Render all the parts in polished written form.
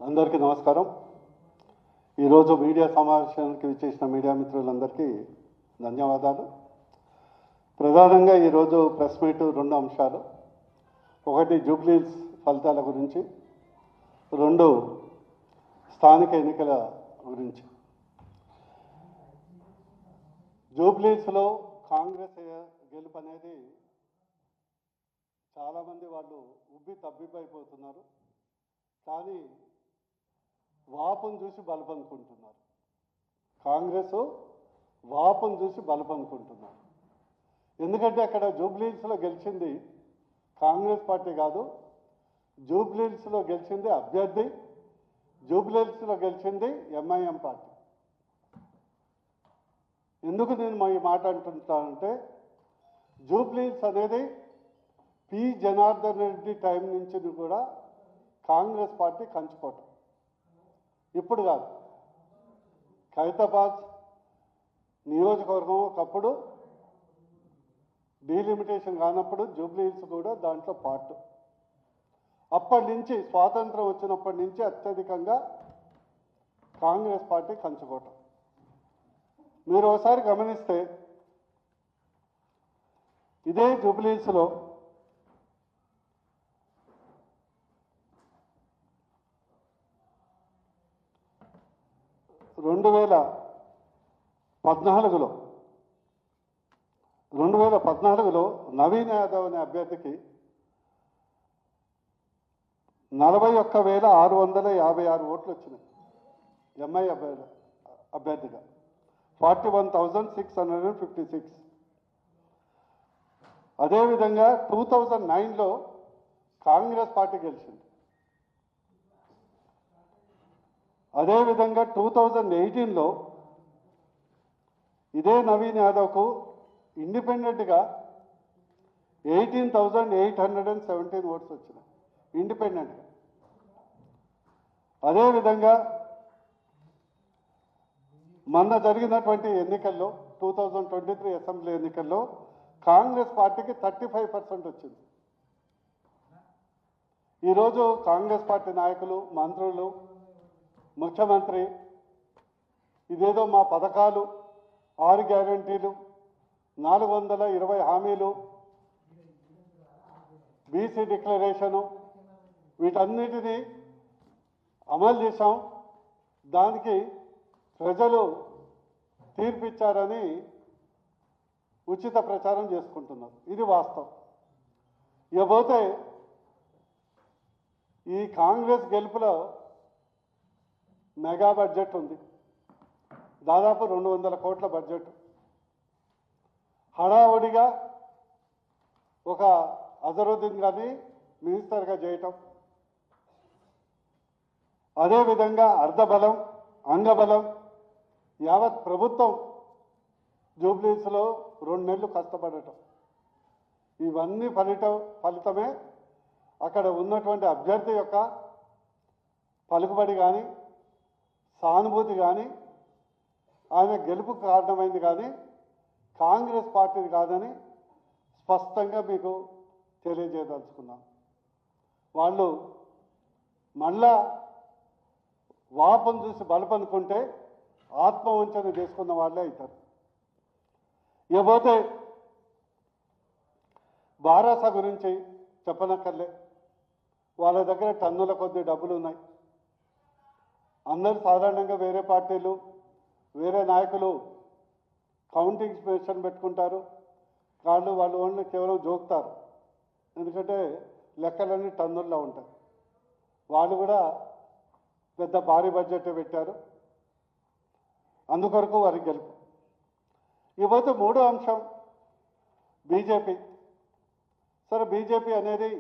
అందరికీ నమస్కారం. ఈరోజు మీడియా సమావేశానికి విచ్చేసిన మీడియా మిత్రులందరికీ ధన్యవాదాలు. ప్రధానంగా ఈరోజు ప్రెస్ మీట్ రెండు అంశాలు. ఒకటి జూబ్లీహిల్స్ ఫలితాల గురించి, రెండు స్థానిక ఎన్నికల గురించి. జూబ్లీహిల్స్లో కాంగ్రెస్ గెలుపు అనేది చాలామంది వాళ్ళు తబ్బిబ్బైపోతున్నారు. కానీ వాపును చూసి బలపనుకుంటున్నారు. కాంగ్రెస్ వాపును చూసి బలపనుకుంటున్నారు. ఎందుకంటే అక్కడ జూబ్లీహిల్స్లో గెలిచింది కాంగ్రెస్ పార్టీ కాదు, జూబ్లీహిల్స్లో గెలిచింది అభ్యర్థి, జూబ్లీహిల్స్లో గెలిచింది ఎంఐఎం పార్టీ. ఎందుకు నేను ఈ మాట అంటుంటానంటే, జూబ్లీహిల్స్ అనేది పి జనార్దన్ రెడ్డి టైం నుంచి కూడా కాంగ్రెస్ పార్టీ కంచుకోవటం. ఇప్పుడు కాదు, ఖైరతాబాద్ నియోజకవర్గం ఒకప్పుడు డీలిమిటేషన్ కానప్పుడు జూబ్లీహిల్స్ కూడా దాంట్లో పార్ట్. అప్పటి నుంచి స్వాతంత్రం వచ్చినప్పటి నుంచి అత్యధికంగా కాంగ్రెస్ పార్టీ కంచుకోవటం. మీరు ఒకసారి గమనిస్తే ఇదే జూబ్లీహిల్స్లో రెండు వేల పద్నాలుగులో నవీన్ యాదవ్ అనే అభ్యర్థికి 41,656 ఓట్లు వచ్చినాయి. ఎంఐ అభ్యర్థిగా 41,656. అదేవిధంగా 2009లో కాంగ్రెస్ పార్టీ గెలిచింది. అదేవిధంగా 2018లో ఇదే నవీన్ యాదవ్కు ఇండిపెండెంట్గా 18,817 ఓట్స్ వచ్చినాయి ఇండిపెండెంట్గా. అదేవిధంగా మొన్న జరిగినటువంటి ఎన్నికల్లో 2023 అసెంబ్లీ ఎన్నికల్లో కాంగ్రెస్ పార్టీకి 35% వచ్చింది. ఈరోజు కాంగ్రెస్ పార్టీ నాయకులు, మంత్రులు, ముఖ్యమంత్రి ఇదేదో మా పథకాలు, 6 గ్యారంటీలు, 420 హామీలు, బీసీ డిక్లరేషను, వీటన్నిటినీ అమలు చేశాం, దానికి ప్రజలు తీర్పిచ్చారని ఉచిత ప్రచారం చేసుకుంటున్నారు. ఇది వాస్తవం. ఇకపోతే ఈ కాంగ్రెస్ గెలుపులో మెగా బడ్జెట్ ఉంది. దాదాపు 200 కోట్ల బడ్జెట్. హడావుడిగా ఒక అజరుద్దీన్ గారిని మినిస్టర్గా చేయటం, అదేవిధంగా అర్ధబలం, అంగబలం యావత్ ప్రభుత్వం జూబ్లీహిల్స్లో 2 నెలలు కష్టపడటం, ఇవన్నీ ఫలితమే అక్కడ ఉన్నటువంటి అభ్యర్థి యొక్క పలుకుబడి కానీ, సానుభూతి కానీ, ఆయన గెలుపుకు కారణమైంది కానీ కాంగ్రెస్ పార్టీది కాదని స్పష్టంగా మీకు తెలియజేయదలుచుకున్నాం. వాళ్ళు మళ్ళా వాపను చూసి బలపనుకుంటే ఆత్మవంచన చేసుకున్న వాళ్ళే అవుతారు. ఇకపోతే బారాస గురించి చెప్పనక్కర్లే. వాళ్ళ దగ్గర టన్నుల కొద్ది డబ్బులు ఉన్నాయి. అందరూ సాధారణంగా వేరే పార్టీలు, వేరే నాయకులు కౌంటింగ్ స్టేషన్ పెట్టుకుంటారు. వాళ్ళు ఓన్లీ కేవలం జోకుతారు. ఎందుకంటే లెక్కలన్నీ టన్నుల్లో ఉంటాయి. వాళ్ళు కూడా పెద్ద భారీ బడ్జెట్ పెట్టారు. అందుకొరకు వారికి గెలుపు. ఇకపోతే మూడో అంశం బీజేపీ. సరే, బీజేపీ అనేది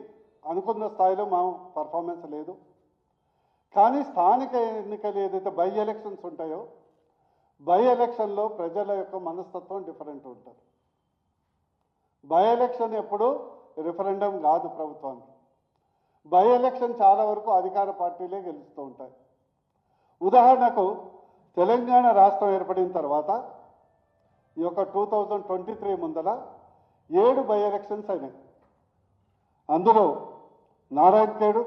అనుకున్న స్థాయిలో మా పర్ఫార్మెన్స్ లేదు. కానీ స్థానిక ఎన్నికలు ఏదైతే బై ఎలక్షన్స్ ఉంటాయో, బై ఎలక్షన్లో ప్రజల యొక్క మనస్తత్వం డిఫరెంట్ ఉంటుంది. బై ఎలక్షన్ ఎప్పుడు రిఫరెండం కాదు ప్రభుత్వానికి. బై ఎలక్షన్ చాలా వరకు అధికార పార్టీలే గెలుస్తూ ఉంటాయి. ఉదాహరణకు తెలంగాణ రాష్ట్రం ఏర్పడిన తర్వాత ఈ యొక్క 2023 ముందల 7 బై ఎలక్షన్స్ అయినాయి. అందులో నారాయణఖేడ్,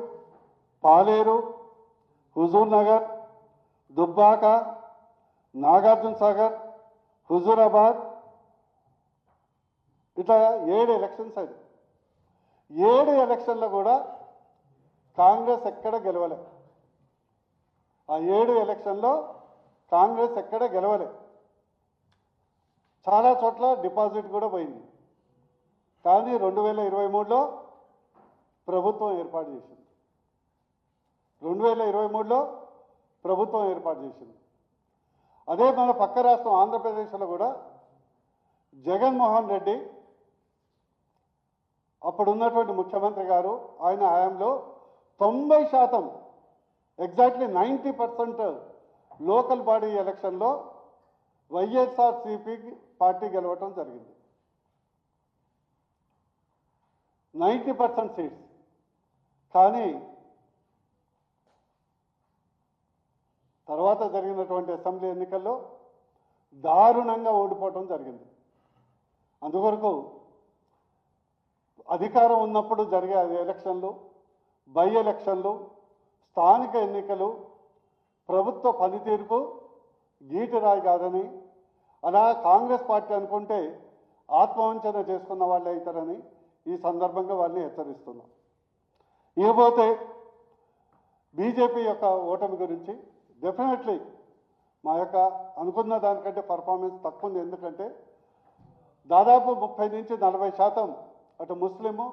పాలేరు, హుజూర్ నగర్, దుబ్బాక, నాగార్జున సాగర్, హుజూరాబాద్, ఇట్లా 7 ఎలక్షన్స్ అయింది. 7 ఎలక్షన్లో కూడా కాంగ్రెస్ ఎక్కడ గెలవలే. ఆ 7 ఎలక్షన్లో కాంగ్రెస్ ఎక్కడ గెలవలే. చాలా చోట్ల డిపాజిట్ కూడా పోయింది. కానీ 2023లో ప్రభుత్వం ఏర్పాటు చేసింది. 2023లో ప్రభుత్వం ఏర్పాటు చేసింది. అదే మన పక్క రాష్ట్రం ఆంధ్రప్రదేశ్లో కూడా జగన్మోహన్ రెడ్డి అప్పుడున్నటువంటి ముఖ్యమంత్రి గారు ఆయన హయాంలో 90% ఎగ్జాక్ట్లీ 90% లోకల్ బాడీ ఎలక్షన్లో వైఎస్ఆర్సీపీ పార్టీ గెలవటం జరిగింది. 90% సీట్స్. కానీ తర్వాత జరిగినటువంటి అసెంబ్లీ ఎన్నికల్లో దారుణంగా ఓడిపోవటం జరిగింది. అందుకొరకు అధికారం ఉన్నప్పుడు జరిగే ఎలక్షన్లు, బై ఎలక్షన్లు, స్థానిక ఎన్నికలు ప్రభుత్వ పనితీరుకు గీటురాయి కాదని, అలా కాంగ్రెస్ పార్టీ అనుకుంటే ఆత్మవంచన చేసుకున్న వాళ్ళే అవుతారని ఈ సందర్భంగా వాళ్ళని హెచ్చరిస్తున్నాం. ఇకపోతే బీజేపీ యొక్క ఓటమి గురించి డెఫినెట్లీ మా యొక్క అనుకున్న దానికంటే పర్ఫార్మెన్స్ తక్కువ ఉంది. ఎందుకంటే దాదాపు 30 నుంచి 40% అటు ముస్లిము,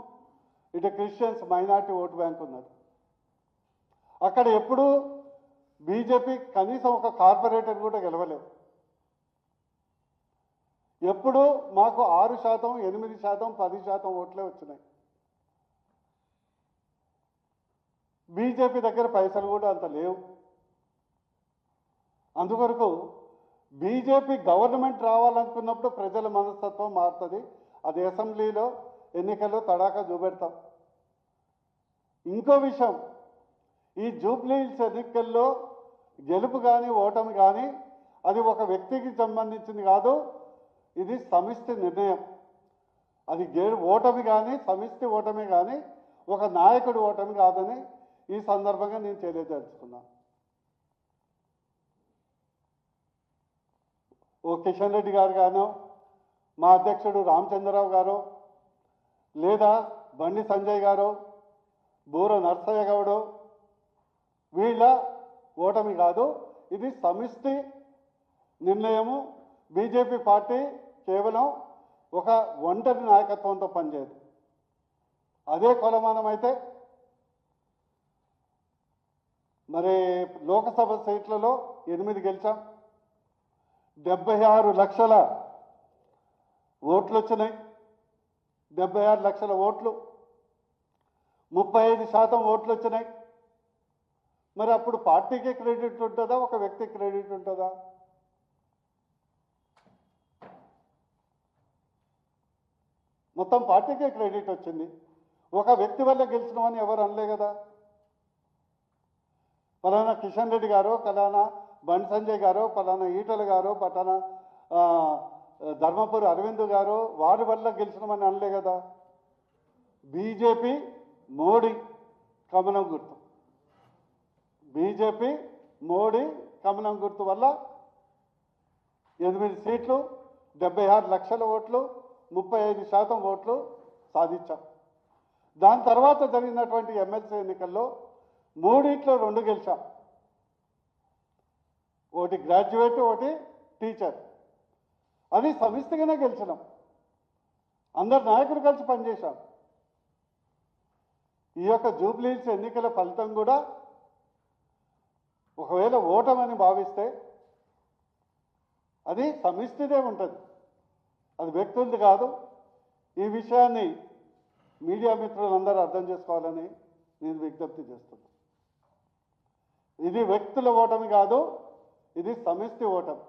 ఇటు క్రిస్టియన్స్, మైనార్టీ ఓటు బ్యాంక్ ఉన్నది. అక్కడ ఎప్పుడూ బీజేపీ కనీసం ఒక కార్పొరేటర్ కూడా గెలవలేదు. ఎప్పుడూ మాకు 6%, 8%, 10% ఓట్లే వచ్చినాయి. బీజేపీ దగ్గర పైసలు కూడా అంత లేవు. అందుకొరకు బీజేపీ గవర్నమెంట్ రావాలనుకున్నప్పుడు ప్రజల మనస్తత్వం మారుతుంది. అది అసెంబ్లీలో ఎన్నికల్లో తడాకా చూపెడతాం. ఇంకో విషయం, ఈ జూబ్లీహిల్స్ ఎన్నికల్లో గెలుపు కానీ ఓటమి కానీ అది ఒక వ్యక్తికి సంబంధించింది కాదు, ఇది సమిష్టి నిర్ణయం. అది ఓటమి కానీ సమిష్టి ఓటమి కానీ ఒక నాయకుడి ఓటమి కాదని ఈ సందర్భంగా నేను తెలియజేసుకున్నాను. ఓ కిషన్ రెడ్డి గారు గాను, మా అధ్యక్షుడు రామచంద్రరావు గారు, లేదా బండి సంజయ్ గారు, బూర నర్సయ్య గౌడు, వీళ్ళ ఓటమి కాదు, ఇది సమిష్టి నిర్ణయము. బీజేపీ పార్టీ కేవలం ఒక ఒంటరి నాయకత్వంతో పనిచేయదు. అదే కొలమానం అయితే మరి లోకసభ సీట్లలో 8 గెలిచాం. 76 లక్షల ఓట్లు వచ్చినాయి. 76 లక్షల ఓట్లు, 35% ఓట్లు వచ్చినాయి. మరి అప్పుడు పార్టీకి క్రెడిట్ ఉంటుందా, ఒక వ్యక్తికి క్రెడిట్ ఉంటుందా? మొత్తం పార్టీకే క్రెడిట్ వచ్చింది. ఒక వ్యక్తి వల్ల గెలిచినామని ఎవరు అనలే కదా. పలానా కిషన్ రెడ్డి గారు, పలానా బండి సంజయ్ గారు, పలానా ఈటల గారు, పలానా ధర్మపురి అరవింద్ గారు వారి వల్ల గెలిచినామని అనలే కదా. బీజేపీ మోడీ కమలం గుర్తు, బీజేపీ మోడీ కమలం గుర్తు వల్ల 8 సీట్లు, 76 లక్షల ఓట్లు, 35% ఓట్లు సాధించాం. దాని తర్వాత జరిగినటువంటి ఎమ్మెల్సీ ఎన్నికల్లో 3 గెలిచాం. ఒకటి గ్రాడ్యుయేట్, ఒకటి టీచర్. అది సమిష్టిగానే గెలిచినాం. అందరు నాయకులు కలిసి పనిచేశాం. ఈ యొక్క జూబ్లీహిల్స్ ఎన్నికల ఫలితం కూడా ఒకవేళ ఓటమని భావిస్తే అది సమిష్టిదే ఉంటుంది, అది వ్యక్తులది కాదు. ఈ విషయాన్ని మీడియా మిత్రులందరూ అర్థం చేసుకోవాలని నేను విజ్ఞప్తి చేస్తున్నాను. ఇది వ్యక్తుల ఓటమి కాదు, ఇది సమిష్టి ఓటమి.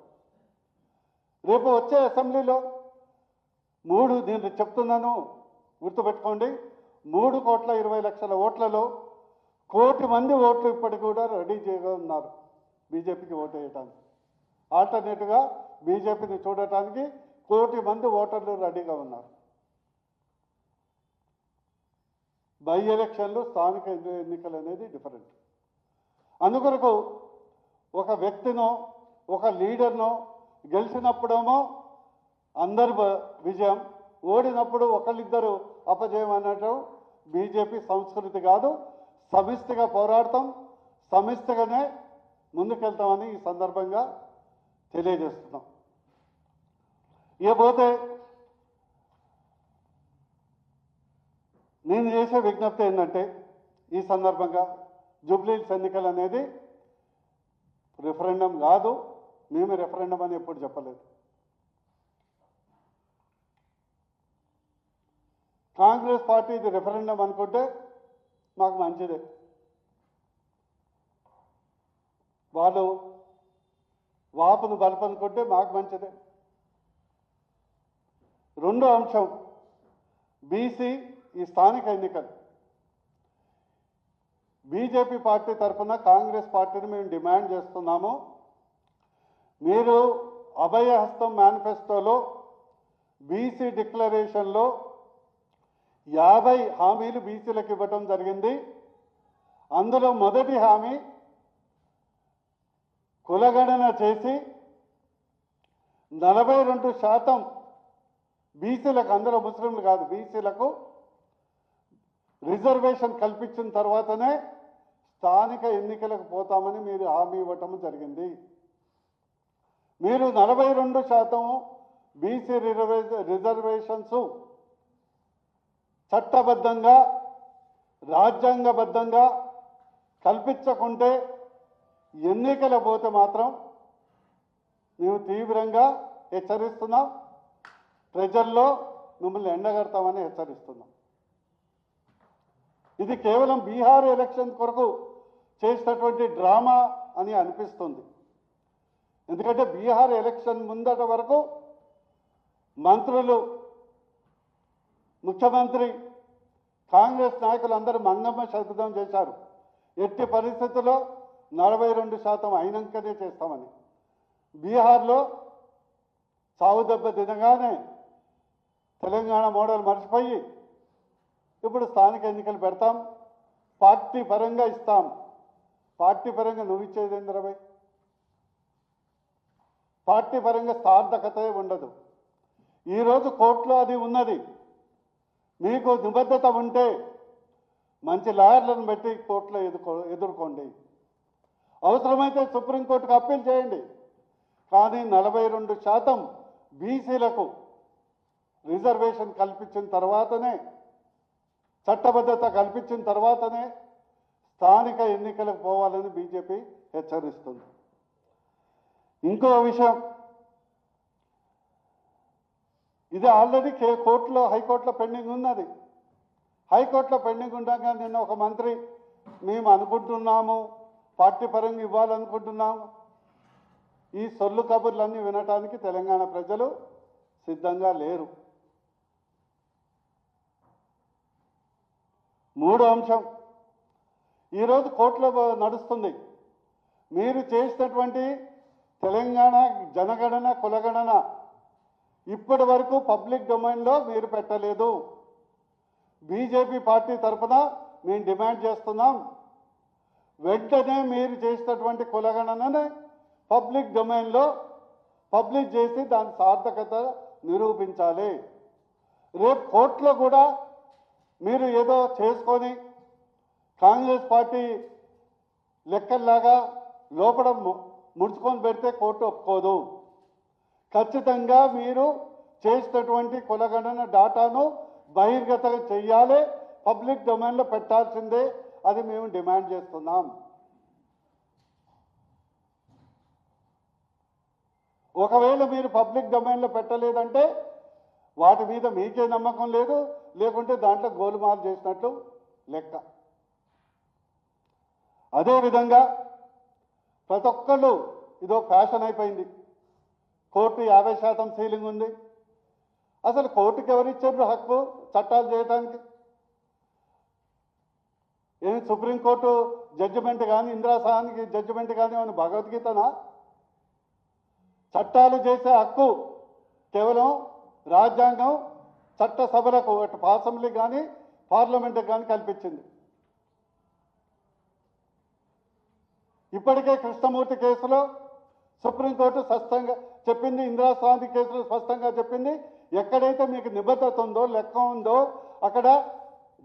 రేపు వచ్చే అసెంబ్లీలో నేను చెప్తున్నాను, గుర్తుపెట్టుకోండి, 3,20,00,000 ఓట్లలో 1,00,00,000 మంది ఓట్లు ఇప్పటికి కూడా రెడీ చేయగా ఉన్నారు బీజేపీకి ఓటు వేయడానికి. ఆల్టర్నేటివ్గా బీజేపీని చూడటానికి 1,00,00,000 మంది ఓటర్లు రెడీగా ఉన్నారు. బై ఎలక్షన్లు, స్థానిక ఎన్నికలు అనేది డిఫరెంట్. అందుకొరకు ఒక వ్యక్తినో ఒక లీడర్నో గెలిచినప్పుడేమో అందరు విజయం, ఓడినప్పుడు ఒకళ్ళిద్దరు అపజయం అన్నట్టు బీజేపీ సంస్కృతి కాదు. సమిష్టిగా పోరాడతాం, సమిష్టిగానే ముందుకెళ్తామని ఈ సందర్భంగా తెలియజేస్తున్నాం. ఇకపోతే నేను చేసే విజ్ఞప్తి ఏంటంటే, ఈ సందర్భంగా జూబ్లీహిల్స్ ఎన్నికలు అనేది రెఫరెండం కాదు. మేము రెఫరెండం అని ఎప్పుడు చెప్పలేదు. కాంగ్రెస్ పార్టీ ఇది రెఫరెండం అనుకుంటే మాకు మంచిదే. వాళ్ళు వాపును బలపనుకుంటే మాకు మంచిదే. రెండో అంశం బీసీ ఈ స్థానిక ఎన్నికలు. బీజేపీ పార్టీ తరఫున కాంగ్రెస్ పార్టీని మేము డిమాండ్ చేస్తున్నాము. మీరు అభయహస్తం మేనిఫెస్టోలో బీసీ డిక్లరేషన్లో 50 హామీలు బీసీలకు ఇవ్వటం జరిగింది. అందులో మొదటి హామీ కులగణన చేసి 42% బీసీలకు, అందులో ముస్లింలు కాదు బీసీలకు రిజర్వేషన్ కల్పించిన తర్వాతనే స్థానిక ఎన్నికలకు పోతామని మీరు హామీ ఇవ్వటం జరిగింది. మీరు 42% బీసీ రిజర్వేషన్స్ చట్టబద్ధంగా రాజ్యాంగబద్ధంగా కల్పించకుంటే ఎన్నికల పోతే మాత్రం మేము తీవ్రంగా హెచ్చరిస్తున్నాం. ప్రజల్లో మిమ్మల్ని ఎండగడతామని హెచ్చరిస్తున్నాం. ఇది కేవలం బీహార్ ఎలక్షన్ కొరకు చేసినటువంటి డ్రామా అని అనిపిస్తుంది. ఎందుకంటే బీహార్ ఎలక్షన్ ముందట వరకు మంత్రులు, ముఖ్యమంత్రి, కాంగ్రెస్ నాయకులు అందరూ మంగమ్మ శబ్దం చేశారు. ఎట్టి పరిస్థితుల్లో 42% అయినాకనే చేస్తామని. బీహార్లో సావు దెబ్బ తినగానే తెలంగాణ మోడల్ మర్చిపోయి ఇప్పుడు స్థానిక ఎన్నికలు పెడతాం, పార్టీ పరంగా ఇస్తాం. పార్టీ పరంగా నువ్వు ఇచ్చేది ఏంద్రబాయ్? పార్టీ పరంగా సార్థకతే ఉండదు. ఈరోజు కోర్టులో అది ఉన్నది. మీకు నిబద్ధత ఉంటే మంచి లాయర్లను పెట్టి కోర్టులో ఎదుర్కోండి. అవసరమైతే సుప్రీంకోర్టుకు అప్పీల్ చేయండి. కానీ 42% బీసీలకు రిజర్వేషన్ కల్పించిన తర్వాతనే, చట్టబద్ధత కల్పించిన తర్వాతనే స్థానిక ఎన్నికలకు పోవాలని బీజేపీ హెచ్చరిస్తుంది. ఇంకో విషయం, ఇది ఆల్రెడీ కోర్టులో, హైకోర్టులో పెండింగ్ ఉన్నది. హైకోర్టులో పెండింగ్ ఉండగా నిన్న ఒక మంత్రి మేము అనుకుంటున్నాము, పార్టీ పరంగా ఇవ్వాలనుకుంటున్నాము. ఈ సొల్లు కబుర్లన్నీ వినటానికి తెలంగాణ ప్రజలు సిద్ధంగా లేరు. మూడో అంశం, ఈరోజు కోర్టులో నడుస్తుంది. మీరు చేసినటువంటి తెలంగాణ జనగణన, కులగణన ఇప్పటి వరకు పబ్లిక్ డొమైన్లో మీరు పెట్టలేదు. బీజేపీ పార్టీ తరఫున మేము డిమాండ్ చేస్తున్నాం, వెంటనే మీరు చేసినటువంటి కులగణనని పబ్లిక్ డొమైన్లో పబ్లిష్ చేసి దాని సార్థకత నిరూపించాలి. రేపు కోర్టులో కూడా మీరు ఏదో చేసుకొని కాంగ్రెస్ పార్టీ లెక్కల్లాగా లోపల ముడుచుకొని పెడితే కోర్టు ఒప్పుకోదు. ఖచ్చితంగా మీరు చేసినటువంటి కులగణన డాటాను బహిర్గతం చెయ్యాలి, పబ్లిక్ డొమైన్లో పెట్టాల్సిందే. అది మేము డిమాండ్ చేస్తున్నాం. ఒకవేళ మీరు పబ్లిక్ డొమైన్లో పెట్టలేదంటే వాటి మీద మీకే నమ్మకం లేదు, లేకుంటే దాంట్లో గోలుమాలు చేసినట్లు లెక్క. అదేవిధంగా ప్రతి ఒక్కళ్ళు ఇదో ఫ్యాషన్ అయిపోయింది. కోర్టు 50% సీలింగ్ ఉంది. అసలు కోర్టుకి ఎవరిచ్చారు హక్కు చట్టాలు చేయడానికి? ఏమి సుప్రీంకోర్టు జడ్జిమెంట్ కానీ, ఇందిరాసానికి జడ్జిమెంట్ కానీ ఏమైనా భగవద్గీతనా? చట్టాలు చేసే హక్కు కేవలం రాజ్యాంగం చట్టసభలకు, అటు అసెంబ్లీ కానీ పార్లమెంట్కి కానీ కల్పించింది. ఇప్పటికే కృష్ణమూర్తి కేసులో సుప్రీంకోర్టు స్పష్టంగా చెప్పింది, ఇందిరాగాంధీ కేసులో స్పష్టంగా చెప్పింది, ఎక్కడైతే మీకు నిబద్ధత ఉందో, లెక్క ఉందో, అక్కడ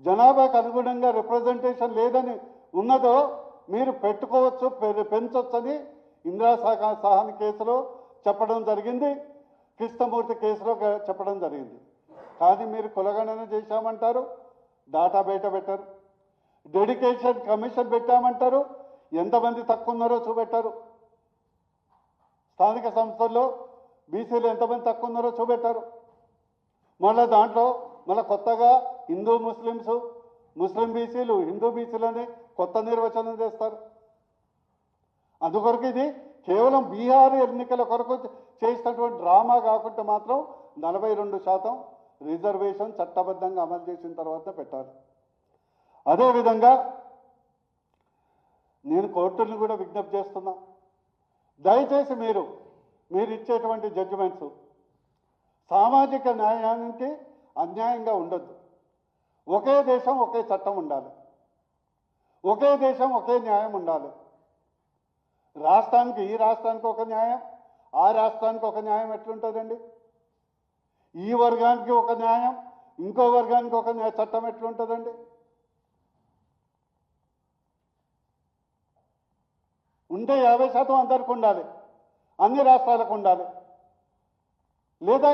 జనాభాకు అనుగుణంగా రిప్రజెంటేషన్ లేదని ఉన్నదో మీరు పెట్టుకోవచ్చు, పెంచొచ్చని ఇందిరాసాహాని కేసులో చెప్పడం జరిగింది, కృష్ణమూర్తి కేసులో చెప్పడం జరిగింది. కానీ మీరు కులగణన చేశామంటారు, డాటా బయట పెట్టారు. డెడికేషన్ కమిషన్ పెట్టామంటారు, ఎంతమంది తక్కువ ఉన్నారో చూపెట్టారు. స్థానిక సంస్థల్లో బీసీలు ఎంతమంది తక్కువ ఉన్నారో చూపెట్టారు. మళ్ళీ దాంట్లో మళ్ళీ కొత్తగా హిందూ ముస్లిమ్స్, ముస్లిం బీసీలు, హిందూ బీసీలని కొత్త నిర్వచనం చేస్తారు. అందుకొరకు ఇది కేవలం బీహార్ ఎన్నికల కొరకు చేసినటువంటి డ్రామా కాకుండా మాత్రం 42% రిజర్వేషన్ చట్టబద్ధంగా అమలు చేసిన తర్వాత పెట్టాలి. అదేవిధంగా నేను కోర్టులను కూడా విజ్ఞప్తి చేస్తున్నా, దయచేసి మీరు ఇచ్చేటువంటి జడ్జిమెంట్స్ సామాజిక న్యాయానికి అన్యాయంగా ఉండొద్దు. ఒకే దేశం ఒకే చట్టం ఉండాలి, ఒకే దేశం ఒకే న్యాయం ఉండాలి. రాష్ట్రానికి, ఈ రాష్ట్రానికి ఒక న్యాయం, ఆ రాష్ట్రానికి ఒక న్యాయం ఎట్లుంటుందండి? ఈ వర్గానికి ఒక న్యాయం, ఇంకో వర్గానికి ఒక చట్టం ఎట్లుంటుందండి? ఉంటే 50% అందరికి ఉండాలి, అన్ని రాష్ట్రాలకు ఉండాలి. లేదా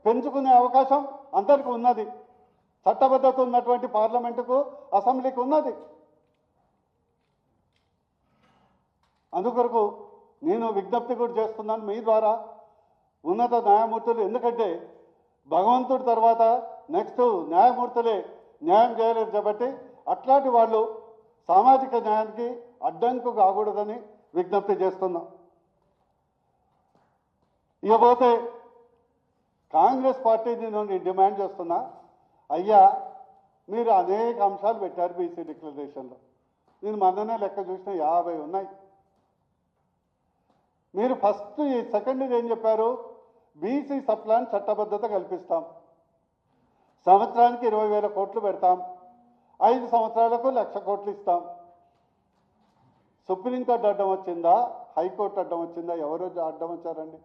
పెంచుకునే అవకాశం అందరికీ ఉన్నది, చట్టబద్ధత ఉన్నటువంటి పార్లమెంటుకు, అసెంబ్లీకి ఉన్నది. అందుకొరకు నేను విజ్ఞప్తి కూడా చేస్తున్నాను మీ ద్వారా ఉన్నత న్యాయమూర్తులు, ఎందుకంటే భగవంతుడి తర్వాత నెక్స్ట్ న్యాయమూర్తులే న్యాయం చేయలేరు కాబట్టి అట్లాంటి వాళ్ళు సామాజిక న్యాయానికి అడ్డంకు కాకూడదని విజ్ఞప్తి చేస్తున్నాం. ఇకపోతే కాంగ్రెస్ పార్టీని నేను డిమాండ్ చేస్తున్నా, అయ్యా మీరు అనేక అంశాలు పెట్టారు బీసీ డిక్లరేషన్లో. నేను మొన్ననే లెక్క చూసిన 50 ఉన్నాయి. మీరు ఫస్ట్ ఈ సెకండ్ ఏం చెప్పారు? బీసీ సప్లాన్ చట్టబద్ధత కల్పిస్తాం, సంవత్సరానికి 20,000 కోట్లు పెడతాం, 5 సంవత్సరాలకు 1,00,000 కోట్లు ఇస్తాం. సుప్రీంకోర్టు అడ్డం వచ్చిందా, హైకోర్టు అడ్డం వచ్చిందా? ఎవరు అడ్డం వచ్చారండి?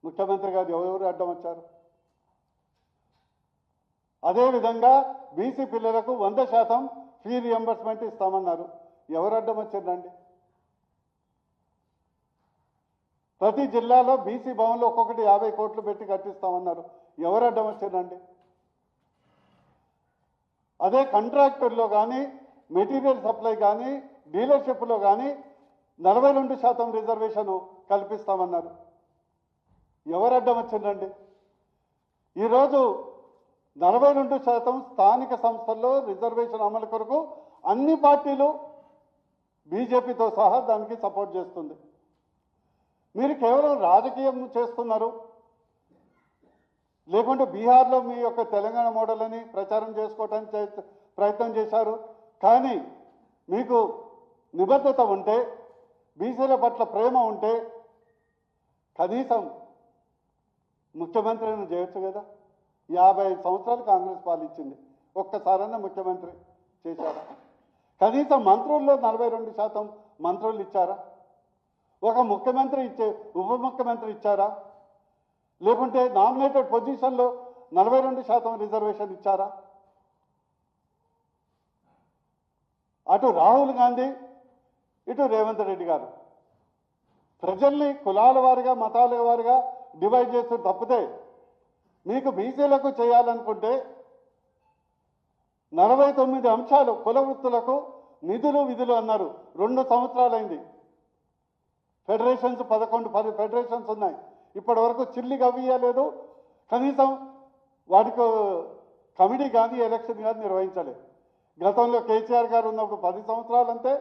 ముఖ్యమంత్రి గారు ఎవరెవరు అడ్డం వచ్చారు? అదేవిధంగా బీసీ పిల్లలకు 100% ఫీ రియంబర్స్మెంట్ ఇస్తామన్నారు, ఎవరు అడ్డం వచ్చిందండి? ప్రతి జిల్లాలో బీసీ భవన్లో ఒక్కొక్కటి 50 కోట్లు పెట్టి కట్టిస్తామన్నారు, ఎవరు అడ్డం వచ్చిందండి? అదే కాంట్రాక్టర్లో కానీ, మెటీరియల్ సప్లై కానీ, డీలర్షిప్లో కానీ 42% రిజర్వేషన్ కల్పిస్తామన్నారు, ఎవరు అడ్డం వచ్చిందండి? ఈరోజు 42% స్థానిక సంస్థల్లో రిజర్వేషన్ అమలు కొరకు అన్ని పార్టీలు బీజేపీతో సహా దానికి సపోర్ట్ చేస్తుంది. మీరు కేవలం రాజకీయం చేస్తున్నారు, లేకుంటే బీహార్లో మీ యొక్క తెలంగాణ మోడల్ అని ప్రచారం చేసుకోవడానికి ప్రయత్నం చేశారు. కానీ మీకు నిబద్ధత ఉంటే, బీసీల పట్ల ప్రేమ ఉంటే కనీసం ముఖ్యమంత్రిని చేయొచ్చు కదా. 55 సంవత్సరాలు కాంగ్రెస్ పాలించింది, ఒక్కసారన్నా ముఖ్యమంత్రి చేశారా? కనీసం మంత్రుల్లో 42% మంత్రులు ఇచ్చారా? ఒక ముఖ్యమంత్రి ఉప ముఖ్యమంత్రి ఇచ్చారా? లేకుంటే నామినేటెడ్ పొజిషన్లో 42% రిజర్వేషన్ ఇచ్చారా? అటు రాహుల్ గాంధీ, ఇటు రేవంత్ రెడ్డి గారు ప్రజల్ని కులాల వారిగా, మతాల వారిగా డివైడ్ చేస్తూ తప్పితే, మీకు బీసీలకు చేయాలనుకుంటే 49 అంశాలు కుల వృత్తులకు నిధులు విధులు అన్నారు. 2 సంవత్సరాలైంది. ఫెడరేషన్స్ 10 ఫెడరేషన్స్ ఉన్నాయి, ఇప్పటి వరకు చిల్లి గవ్వియలేదు. కనీసం వాటికి కమిటీ కానీ ఎలక్షన్ కానీ నిర్వహించలేదు. గతంలో కేసీఆర్ గారు ఉన్నప్పుడు 10 సంవత్సరాలు అంతే,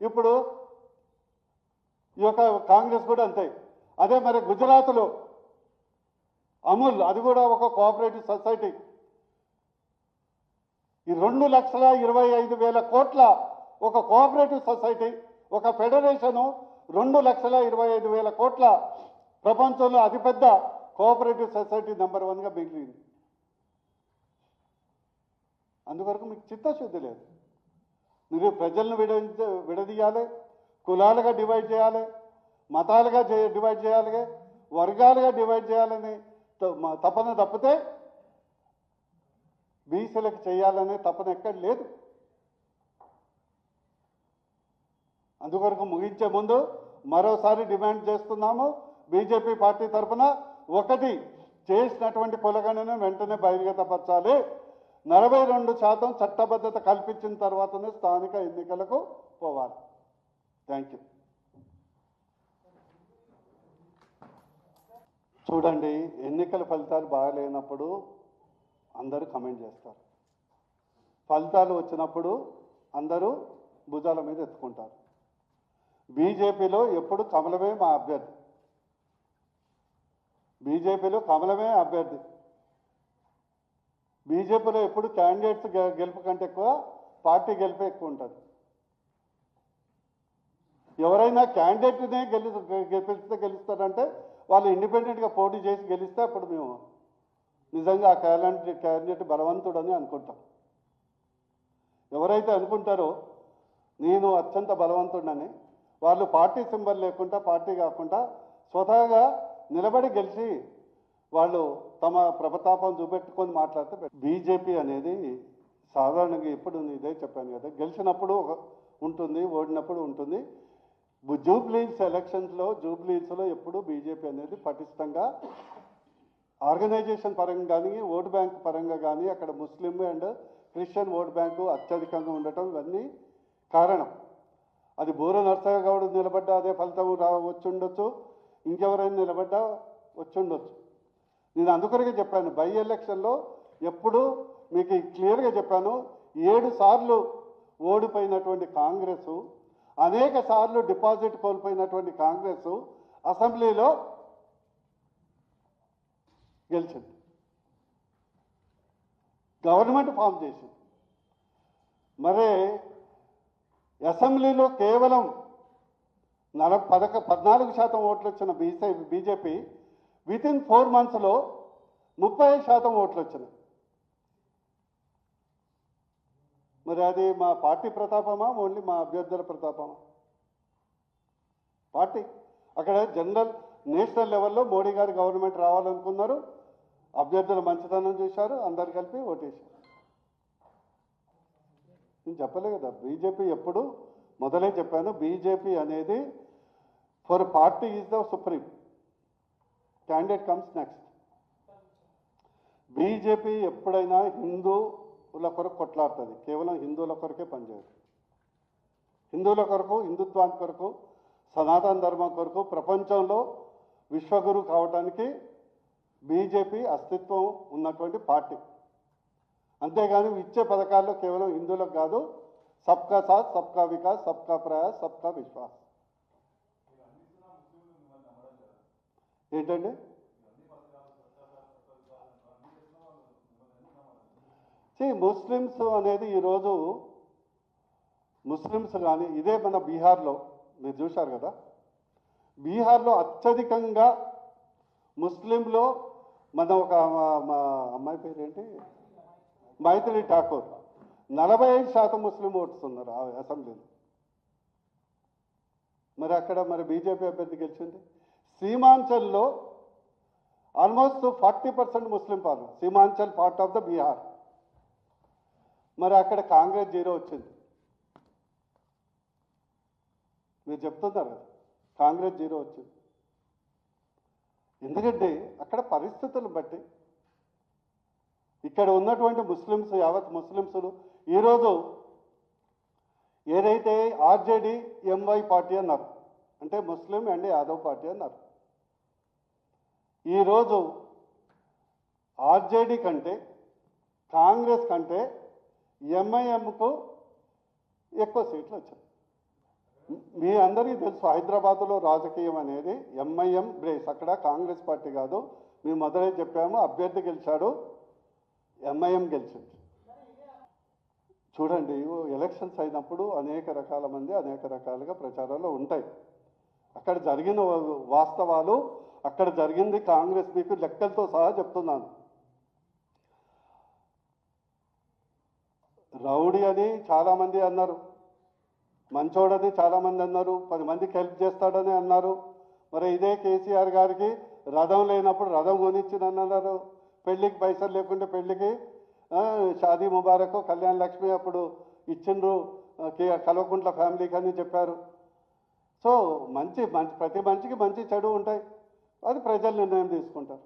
ఇప్పుడు ఈ యొక్క కాంగ్రెస్ కూడా అంతే. అదే మరి గుజరాత్లో అమూల్, అది కూడా ఒక కోఆపరేటివ్ సొసైటీ, ఈ 2,25,000 కోట్ల ఒక కోఆపరేటివ్ సొసైటీ, ఒక ఫెడరేషను 2,25,000 కోట్ల ప్రపంచంలో అతిపెద్ద కోఆపరేటివ్ సొసైటీ నెంబర్ 1గా మిగిలింది. అందువరకు మీకు చిత్తశుద్ధి లేదు. మీరు ప్రజలను విడదీయాలి, కులాలుగా డివైడ్ చేయాలి, మతాలుగా డివైడ్ చేయాలి, వర్గాలుగా డివైడ్ చేయాలని తపన తప్పితే బీసీలకు చేయాలనే తపన ఎక్కడ లేదు. అందువరకు ముగించే ముందు మరోసారి డిమాండ్ చేస్తున్నాము, బీజేపీ పార్టీ తరఫున ఒకటి, చేసినటువంటి కులగణను వెంటనే బహిర్గతపరచాలి. 42% చట్టబద్ధత కల్పించిన తర్వాతనే స్థానిక ఎన్నికలకు పోవాలి. Thank you. చూడండి, ఎన్నికల ఫలితాలు బాగాలేనప్పుడు అందరూ కమెంట్ చేస్తారు, ఫలితాలు వచ్చినప్పుడు అందరూ భుజాల మీద ఎత్తుకుంటారు. బీజేపీలో ఎప్పుడు కమలమే మా అభ్యర్థి, బీజేపీలో కమలమే అభ్యర్థి. బీజేపీలో ఎప్పుడు క్యాండిడేట్స్ గెలుపు కంటే ఎక్కువ పార్టీ గెలిపే ఎక్కువ ఉంటుంది. ఎవరైనా క్యాండిడేట్నే గెలుస్తారంటే వాళ్ళు ఇండిపెండెంట్గా పోటీ చేసి గెలిస్తే అప్పుడు మేము నిజంగా ఆ క్యాండిడేట్ బలవంతుడని అనుకుంటాం. ఎవరైతే అనుకుంటారో నేను అత్యంత బలవంతుడని, వాళ్ళు పార్టీ సింబల్ లేకుండా, పార్టీ కాకుండా స్వతహాగా నిలబడి గెలిచి వాళ్ళు తమ ప్రతాపం చూపెట్టుకొని మాట్లాడితే, బీజేపీ అనేది సాధారణంగా ఎప్పుడు ఇదే చెప్పాను కదా, గెలిచినప్పుడు ఉంటుంది, ఓడినప్పుడు ఉంటుంది. జూబ్లీహిల్స్ ఎలక్షన్స్లో ఎప్పుడు బీజేపీ అనేది పటిష్టంగా ఆర్గనైజేషన్ పరంగా కానీ, ఓటు బ్యాంక్ పరంగా కానీ, అక్కడ Muslim and Christian vote bank అత్యధికంగా ఉండటం ఇవన్నీ కారణం. అది బూర నరసయ్య గౌడ్ నిలబడ్డా అదే ఫలితం వచ్చుండొచ్చు, ఇంకెవరైనా నిలబడ్డా వచ్చుండొచ్చు. నేను అందుకొరకే చెప్పాను, బై ఎలక్షన్లో ఎప్పుడు మీకు క్లియర్గా చెప్పాను, 7 సార్లు ఓడిపోయినటువంటి కాంగ్రెస్, అనేక సార్లు డిపాజిట్ కోల్పోయినటువంటి కాంగ్రెస్ అసెంబ్లీలో గెలిచింది, గవర్నమెంట్ ఫామ్ చేసింది. మరి అసెంబ్లీలో కేవలం 14% ఓట్లు వచ్చిన బీజేపీ వితిన్ 4 monthsలో 30% ఓట్లు వచ్చినాయి. మరి అది మా పార్టీ ప్రతాపమా, ఓన్లీ మా అభ్యర్థుల ప్రతాపమా? పార్టీ అక్కడ జనరల్ నేషనల్ లెవెల్లో మోడీ గారి గవర్నమెంట్ రావాలనుకున్నారు, అభ్యర్థుల మంచితనం చూశారు, అందరు కలిపి ఓటేశారు. నేను చెప్పలే కదా, బీజేపీ ఎప్పుడు మొదలే చెప్పాను, బీజేపీ అనేది for party is the supreme, candidate comes next. BJP ఎప్పుడైనా హిందువుల కొరకు కొట్లాడుతుంది, కేవలం హిందువుల కొరకే పనిచేయదు. హిందువుల కొరకు, హిందుత్వానికి కొరకు, సనాతన ధర్మం కొరకు, ప్రపంచంలో విశ్వగురు కావటానికి బీజేపీ అస్తిత్వం ఉన్నటువంటి పార్టీ. అంతేగాని ఇచ్చే పథకాల్లో కేవలం హిందువులకు కాదు, సబ్కా సాత్, సబ్కా వికాస్, సబ్కా ప్రయాస్, సబ్కా విశ్వాస్. ఏంటండి ముస్లిమ్స్ అనేది ఈరోజు ముస్లిమ్స్ కానీ, ఇదే మన బీహార్లో మీరు చూశారు కదా, బీహార్లో అత్యధికంగా ముస్లింలో మన ఒక అమ్మాయి పేరు ఏంటి, మైథిలి ఠాకూర్, 45% ముస్లిం ఓట్స్ ఉన్నారు ఆ అసెంబ్లీలో. మరి అక్కడ మరి బీజేపీ అభ్యర్థి గెలిచింది. సీమాంచల్లో ఆల్మోస్ట్ 40% ముస్లిం పాలు, Seemanchal part of the Bihar. మరి అక్కడ కాంగ్రెస్ 0 వచ్చింది. మీరు చెప్తున్నారు కదా, కాంగ్రెస్ 0 వచ్చింది. ఎందుకంటే అక్కడ పరిస్థితులను బట్టి ఇక్కడ ఉన్నటువంటి ముస్లిమ్స్, యావత్ ముస్లిమ్స్లు ఈరోజు ఏదైతే ఆర్జేడీ ఎంవై పార్టీ అన్నారు, అంటే ముస్లిం అండ్ యాదవ్ పార్టీ అన్నారు, ఈరోజు ఆర్జేడీ కంటే, కాంగ్రెస్ కంటే ఎంఐఎంకు ఎక్కువ సీట్లు వచ్చాయి. మీ అందరికీ తెలుసు, హైదరాబాద్లో రాజకీయం అనేది ఎంఐఎం బ్రేస్, అక్కడ కాంగ్రెస్ పార్టీ కాదు. మేము మొదలై చెప్పాము, అభ్యర్థి గెలిచాడు, ఎంఐఎం గెలిచింది. చూడండి, ఎలక్షన్స్ అయినప్పుడు అనేక రకాల మంది అనేక రకాలుగా ప్రచారాలు ఉంటాయి. అక్కడ జరిగిన వాస్తవాలు, అక్కడ జరిగింది కాంగ్రెస్, మీకు లెక్కలతో సహా చెప్తున్నాను. రౌడీ అని చాలామంది అన్నారు, మంచోడని చాలామంది అన్నారు, 10 మందికి హెల్ప్ చేస్తాడని అన్నారు. మరి ఇదే కేసీఆర్ గారికి రథం లేనప్పుడు రథం కొనిచ్చిందని అన్నారు. పెళ్ళికి పైసలు లేకుంటే పెళ్ళికి షాదీ ముబారక్ కళ్యాణ్ లక్ష్మి అప్పుడు ఇచ్చిండ్రు కల్వకుంట్ల ఫ్యామిలీకి అని చెప్పారు. సో మంచి మంచి ప్రతి మనిషికి మంచి చెడు ఉంటాయి, అది ప్రజలు నిర్ణయం తీసుకుంటారు.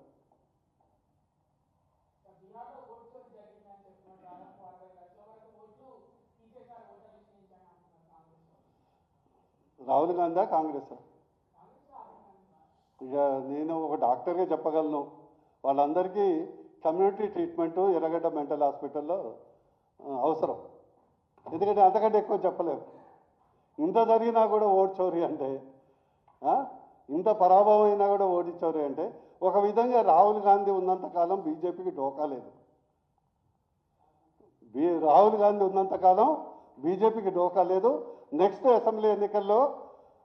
రాహుల్ గాంధీ కాంగ్రెస్? ఇక నేను ఒక డాక్టర్గా చెప్పగలను, వాళ్ళందరికీ కమ్యూనిటీ ట్రీట్మెంటు ఎర్రగడ్డ మెంటల్ హాస్పిటల్లో అవసరం. ఎందుకంటే అంతకంటే ఎక్కువ చెప్పలేము. ఇంత జరిగినా కూడా ఓటు చోరీ అంటే, ఇంత పరాభవం అయినా కూడా ఓటు చోరీ అంటే, ఒక విధంగా రాహుల్ గాంధీ ఉన్నంతకాలం బీజేపీకి డోకా లేదు. రాహుల్ గాంధీ ఉన్నంతకాలం బీజేపీకి డోకా లేదు. నెక్స్ట్ అసెంబ్లీ ఎన్నికల్లో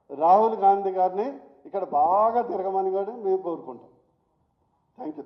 రాహుల్ గాంధీ గారిని ఇక్కడ బాగా తిరగమని కూడా మేము కోరుకుంటాం. Thank you.